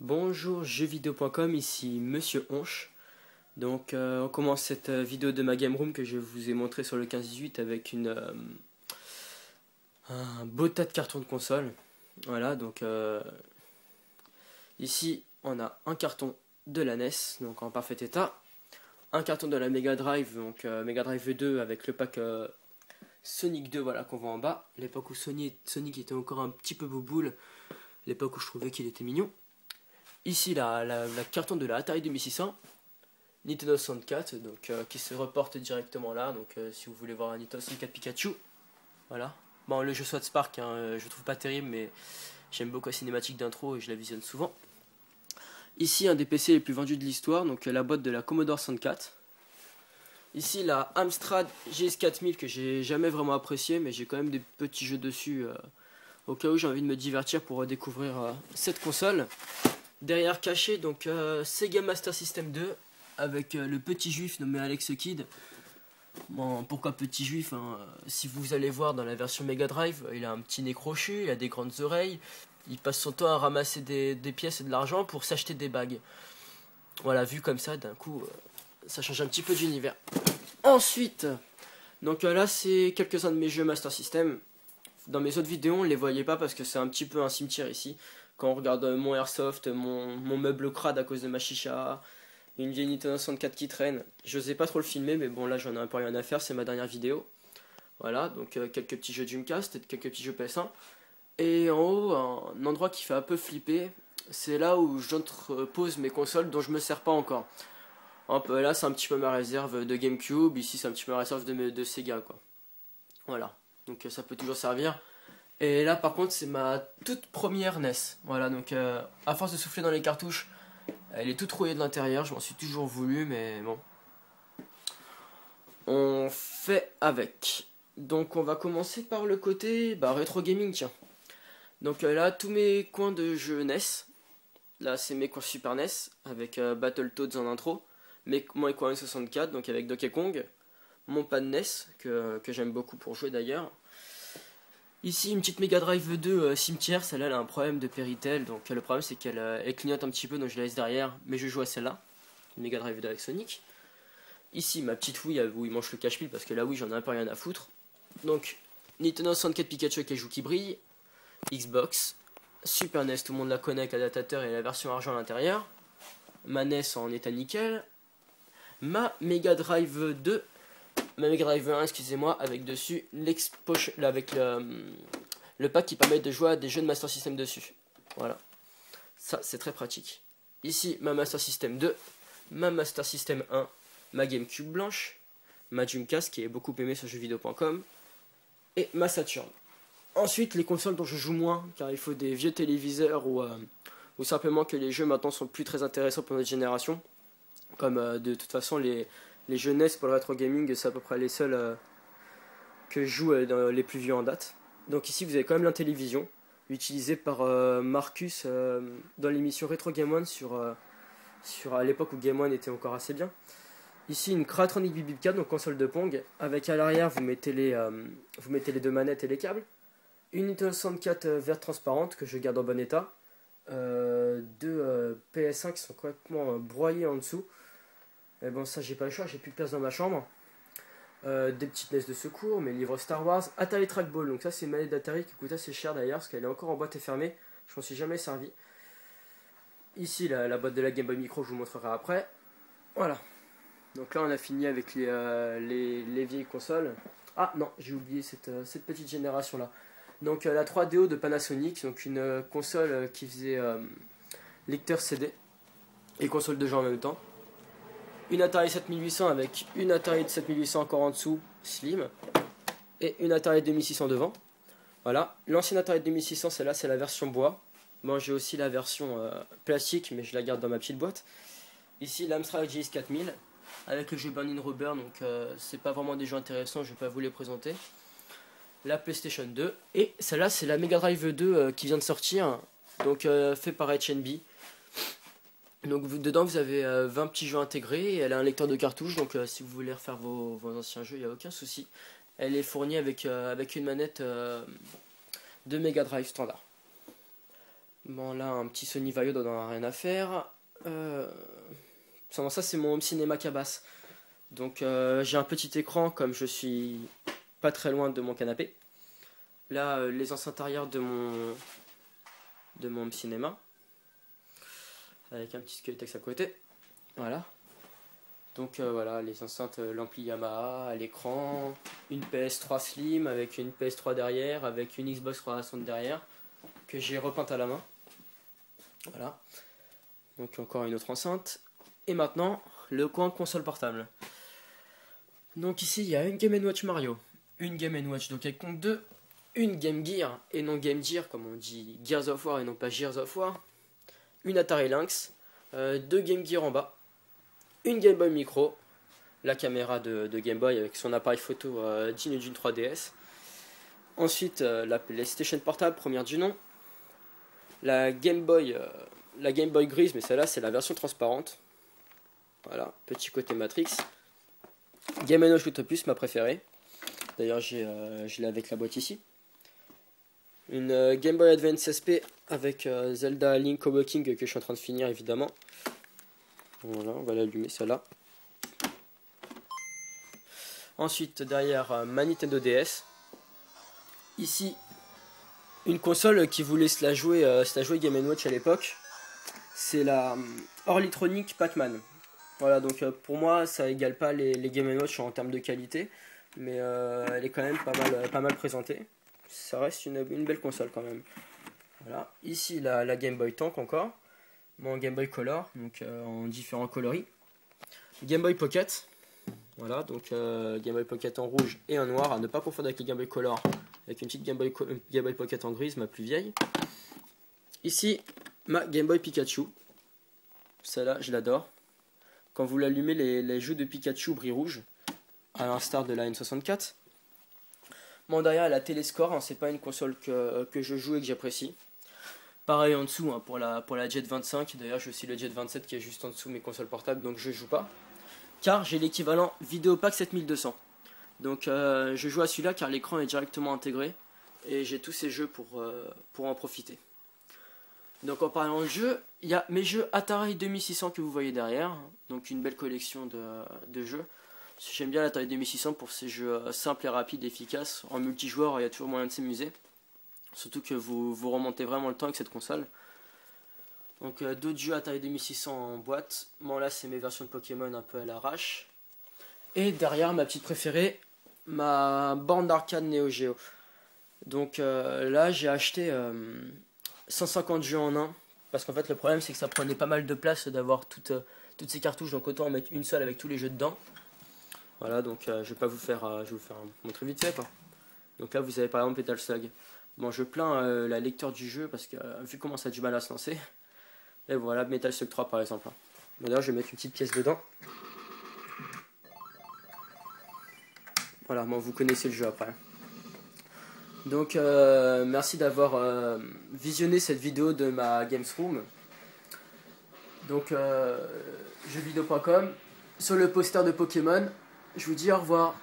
Bonjour jeuxvideo.com, ici Monsieur Honche. Donc on commence cette vidéo de ma game room que je vous ai montré sur le 15-18 avec un beau tas de cartons de console. Voilà, donc ici on a un carton de la NES, donc en parfait état. Un carton de la Mega Drive, donc Mega Drive 2 avec le pack Sonic 2, voilà, qu'on voit en bas. L'époque où Sonic était encore un petit peu bouboule, l'époque où je trouvais qu'il était mignon. Ici la carton de la Atari 2600, Nintendo 64, donc qui se reporte directement là. Donc si vous voulez voir un Nintendo 64 Pikachu, voilà. Bon, le jeu Sword Spark, hein, je trouve pas terrible, mais j'aime beaucoup la cinématique d'intro et je la visionne souvent. Ici un des PC les plus vendus de l'histoire, donc la boîte de la Commodore 64. Ici la Amstrad GS4000 que j'ai jamais vraiment apprécié, mais j'ai quand même des petits jeux dessus au cas où j'ai envie de me divertir pour découvrir cette console. Derrière caché, donc Sega Master System 2 avec le petit juif nommé Alex Kidd. Bon, pourquoi petit juif, hein, si vous allez voir dans la version Mega Drive, il a un petit nez crochu, il a des grandes oreilles, il passe son temps à ramasser des pièces et de l'argent pour s'acheter des bagues. Voilà, vu comme ça, d'un coup, ça change un petit peu d'univers. Ensuite, donc là c'est quelques-uns de mes jeux Master System. Dans mes autres vidéos, on ne les voyait pas parce que c'est un petit peu un cimetière ici. Quand on regarde mon airsoft, mon meuble crade à cause de ma chicha, une vieille Nintendo 64 qui traîne. Je n'osais pas trop le filmer, mais bon, là j'en ai un peu rien à faire, c'est ma dernière vidéo. Voilà, donc quelques petits jeux Dreamcast, quelques petits jeux PS1. Et en haut, un endroit qui fait un peu flipper, c'est là où j'entrepose mes consoles dont je me sers pas encore. Hop, là c'est un petit peu ma réserve de GameCube, ici c'est un petit peu ma réserve de Sega, quoi. Voilà, donc ça peut toujours servir. Et là par contre c'est ma toute première NES. Voilà, donc à force de souffler dans les cartouches, elle est toute rouillée de l'intérieur, je m'en suis toujours voulu, mais bon. On fait avec. Donc on va commencer par le côté rétro gaming, tiens. Donc là tous mes coins de jeux NES. Là c'est mes coins Super NES avec Battletoads en intro. Mon coin 64 donc avec Donkey Kong. Mon pad NES que j'aime beaucoup pour jouer d'ailleurs. Ici une petite Mega Drive 2 cimetière, celle-là elle a un problème de Péritel, donc le problème c'est qu'elle elle clignote un petit peu, donc je la laisse derrière, mais je joue à celle-là, une Mega Drive 2 avec Sonic. Ici ma petite Wii où il mange le cache-pile parce que la Wii j'en ai un peu rien à foutre. Donc Nintendo 64 Pikachu avec les joues qui brillent, Xbox, Super NES, tout le monde la connaît avec l'adaptateur et la version argent à l'intérieur, ma NES en état nickel, ma Mega Drive 2, ma Mega Drive 1, excusez-moi, avec dessus avec le pack qui permet de jouer à des jeux de Master System dessus. Voilà, ça c'est très pratique. Ici ma Master System 2, ma Master System 1, ma GameCube blanche, ma Dreamcast qui est beaucoup aimée sur jeuxvideo.com et ma Saturn. Ensuite les consoles dont je joue moins car il faut des vieux téléviseurs ou simplement que les jeux maintenant sont plus très intéressants pour notre génération. Comme de toute façon les jeux NES pour le rétro gaming c'est à peu près les seuls que je joue dans les plus vieux en date. Donc ici vous avez quand même l'Intellivision utilisée par Marcus dans l'émission Retro Game One à l'époque où Game One était encore assez bien. Ici une Kratronic BB4 donc console de Pong avec à l'arrière vous mettez les deux manettes et les câbles. Une Nintendo 64 verte transparente que je garde en bon état. Deux PS1 qui sont complètement broyés en dessous. Mais bon, ça j'ai pas le choix, j'ai plus de place dans ma chambre. Des petites NES de secours, mes livres Star Wars, Atari Trackball. Donc ça c'est une manette d'Atari qui coûte assez cher d'ailleurs parce qu'elle est encore en boîte et fermée. Je m'en suis jamais servi. Ici la boîte de la Game Boy Micro, je vous montrerai après. Voilà. Donc là on a fini avec les vieilles consoles. Ah non, j'ai oublié cette petite génération là. Donc la 3DO de Panasonic, donc une console qui faisait lecteur CD et console de jeu en même temps. Une Atari 7800 avec une Atari 7800 encore en dessous, slim, et une Atari 2600 devant. Voilà, l'ancienne Atari 2600, celle-là, c'est la version bois. Bon, j'ai aussi la version plastique, mais je la garde dans ma petite boîte. Ici, l'Amstrad GS4000, avec le jeu Burning Rubber, donc c'est pas vraiment des jeux intéressants, je vais pas vous les présenter. La PlayStation 2, et celle-là, c'est la Mega Drive 2 qui vient de sortir, donc fait par HNB. Donc dedans vous avez 20 petits jeux intégrés, et elle a un lecteur de cartouches, donc si vous voulez refaire vos anciens jeux, il n'y a aucun souci. Elle est fournie avec une manette de Mega Drive standard. Bon, là, un petit Sony Vaio n'en a rien à faire. Ça, c'est mon home cinéma cabas. Donc, j'ai un petit écran, comme je suis pas très loin de mon canapé. Là, les enceintes arrière de mon home cinéma. Avec un petit Skeltex à côté. Voilà. Donc voilà, les enceintes, l'ampli Yamaha, à l'écran, une PS3 Slim avec une PS3 derrière, avec une Xbox 360 derrière, que j'ai repeinte à la main. Voilà. Donc encore une autre enceinte. Et maintenant, le coin console portable. Donc ici, il y a une Game & Watch Mario, une Game & Watch Donkey Kong 2, une Game Gear et non Game Gear, comme on dit Gears of War et non pas Gears of War, une Atari Lynx, deux Game Gear en bas, une Game Boy Micro, la caméra de Game Boy avec son appareil photo digne d'une 3DS. Ensuite, la PlayStation Portable, première du nom. La Game Boy grise, mais celle-là, c'est la version transparente. Voilà, petit côté Matrix. Game & Watch Utopus, ma préférée. D'ailleurs, je l'ai avec la boîte ici. Une Game Boy Advance SP avec Zelda Link Awakening que je suis en train de finir, évidemment. Voilà, on va l'allumer, celle-là. Ensuite, derrière, ma Nintendo DS. Ici, une console qui voulait se la jouer Game & Watch à l'époque. C'est la Orlitronic Pac-Man. Voilà, donc pour moi, ça égale pas les Game & Watch en termes de qualité. Mais elle est quand même pas mal présentée. Ça reste une belle console quand même. Voilà. Ici, la Game Boy Tank encore. Mon Game Boy Color, donc en différents coloris. Game Boy Pocket. Voilà, donc Game Boy Pocket en rouge et en noir, à ne pas confondre avec les Game Boy Color, avec une petite Game Boy Pocket en grise, ma plus vieille. Ici, ma Game Boy Pikachu. Celle-là, je l'adore. Quand vous l'allumez, les jeux de Pikachu brillent rouge, à l'instar de la N64. Bon, derrière, la Téléscore, hein, c'est pas une console que je joue et que j'apprécie. Pareil en dessous, hein, pour la Jet 25. D'ailleurs, j'ai aussi le Jet 27 qui est juste en dessous mes consoles portables, donc je joue pas. Car j'ai l'équivalent Videopack 7200. Donc je joue à celui-là car l'écran est directement intégré et j'ai tous ces jeux pour en profiter. Donc en parlant de jeux, il y a mes jeux Atari 2600 que vous voyez derrière. Donc une belle collection de jeux. J'aime bien l'Atari 2600 pour ces jeux simples et rapides, efficaces. En multijoueur, il y a toujours moyen de s'amuser. Surtout que vous remontez vraiment le temps avec cette console. Donc d'autres jeux Atari 2600 en boîte. Bon là c'est mes versions de Pokémon un peu à l'arrache. Et derrière ma petite préférée, ma borne d'arcade Neo Geo. Donc là j'ai acheté 150 jeux en un. Parce qu'en fait le problème c'est que ça prenait pas mal de place d'avoir toutes ces cartouches. Donc autant en mettre une seule avec tous les jeux dedans. Voilà, donc je vais pas vous faire, je vais vous faire montrer vite fait quoi. Donc là vous avez par exemple Metal Slug. Bon je plains la lecteur du jeu parce que vu comment ça a du mal à se lancer. Et voilà, Metal Slug 3 par exemple. Bon, d'ailleurs, je vais mettre une petite pièce dedans. Voilà, bon, vous connaissez le jeu après. Donc, merci d'avoir visionné cette vidéo de ma Games Room. Donc, jeuxvideo.com. Sur le poster de Pokémon, je vous dis au revoir.